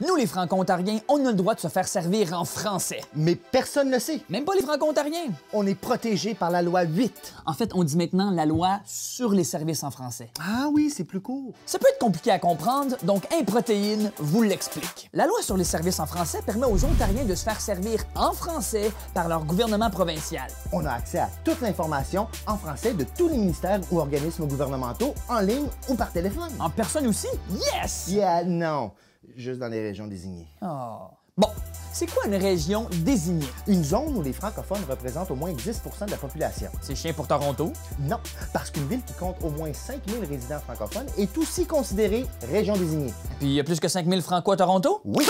Nous, les Franco-Ontariens, on a le droit de se faire servir en français. Mais personne ne le sait. Même pas les Franco-Ontariens. On est protégé par la loi 8. En fait, on dit maintenant la loi sur les services en français. Ah oui, c'est plus court. Ça peut être compliqué à comprendre, donc Improtéine vous l'explique. La loi sur les services en français permet aux Ontariens de se faire servir en français par leur gouvernement provincial. On a accès à toute l'information en français de tous les ministères ou organismes gouvernementaux, en ligne ou par téléphone. En personne aussi? Yes! Yeah, non. Juste dans les régions désignées. Oh. Bon, c'est quoi une région désignée? Une zone où les francophones représentent au moins 10 de la population. C'est chiant pour Toronto? Non, parce qu'une ville qui compte au moins 5000 résidents francophones est aussi considérée région désignée. Puis il y a plus que 5000 Franco à Toronto? Oui!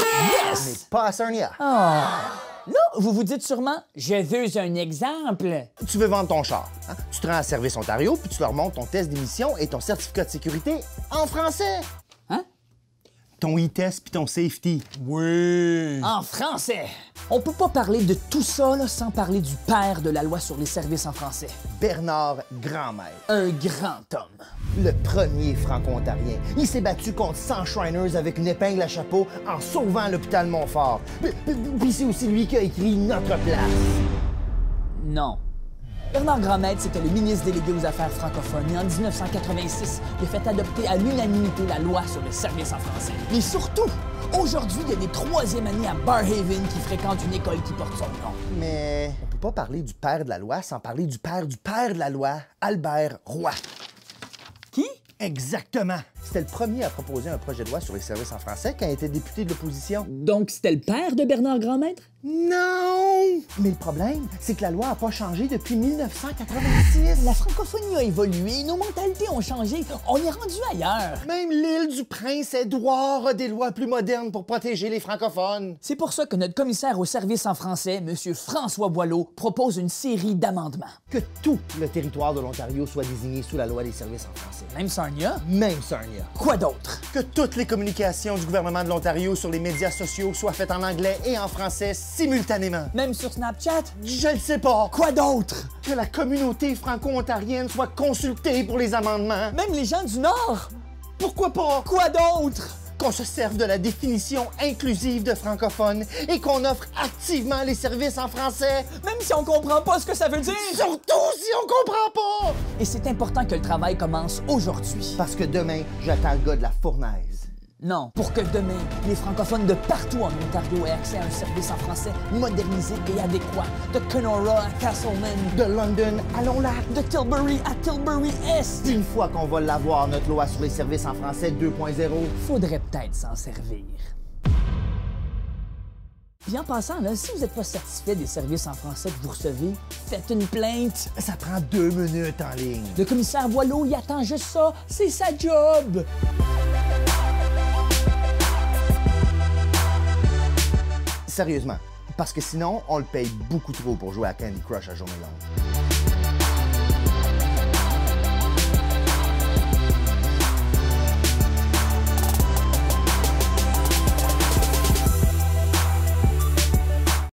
Yes! Mais pas à Sarnia. Oh. Là, vous vous dites sûrement, je veux un exemple. Tu veux vendre ton char. Hein? Tu te rends à Service Ontario, puis tu leur montres ton test d'émission et ton certificat de sécurité en français. Hein? Ton e-test puis ton safety. Oui! En français! On peut pas parler de tout ça là, sans parler du père de la loi sur les services en français. Bernard Grandmaître. Un grand homme. Le premier franco-ontarien. Il s'est battu contre 100 Shriners avec une épingle à chapeau en sauvant l'hôpital Montfort. Puis c'est aussi lui qui a écrit Notre place. Non. Bernard Grandmaître, c'était le ministre délégué aux Affaires francophones et en 1986, il a fait adopter à l'unanimité la loi sur le service en français. Mais surtout, aujourd'hui, il y a des troisième années à Barrhaven qui fréquentent une école qui porte son nom. Mais on peut pas parler du père de la loi sans parler du père de la loi, Albert Roy. Qui? Exactement. C'était le premier à proposer un projet de loi sur les services en français quand il était député de l'opposition. Donc, c'était le père de Bernard Grandmaître? Non! Mais le problème, c'est que la loi n'a pas changé depuis 1986. La francophonie a évolué, nos mentalités ont changé, on est rendu ailleurs. Même l'île du Prince-Édouard a des lois plus modernes pour protéger les francophones. C'est pour ça que notre commissaire au service en français, M. François Boileau, propose une série d'amendements. Que tout le territoire de l'Ontario soit désigné sous la loi des services en français. Même Sarnia? Même Sarnia. Quoi d'autre? Que toutes les communications du gouvernement de l'Ontario sur les médias sociaux soient faites en anglais et en français simultanément. Même sur Snapchat? Je le sais pas. Quoi d'autre? Que la communauté franco-ontarienne soit consultée pour les amendements. Même les gens du Nord? Pourquoi pas? Quoi d'autre? Qu'on se serve de la définition inclusive de francophone et qu'on offre activement les services en français. Même si on comprend pas ce que ça veut dire? Surtout si on comprend pas! Et c'est important que le travail commence aujourd'hui. Parce que demain, j'attends le gars de la fournaise. Non, pour que demain, les francophones de partout en Ontario aient accès à un service en français modernisé et adéquat. De Kenora à Castleman. De London à Long-Lac. De Tilbury à Tilbury-Est. Une fois qu'on va l'avoir, notre loi sur les services en français 2.0. Faudrait peut-être s'en servir. Puis en passant, là, si vous n'êtes pas satisfait des services en français que vous recevez, faites une plainte. Ça prend 2 minutes en ligne. Le commissaire Boileau, il attend juste ça. C'est sa job. Sérieusement, parce que sinon, on le paye beaucoup trop pour jouer à Candy Crush à journée longue.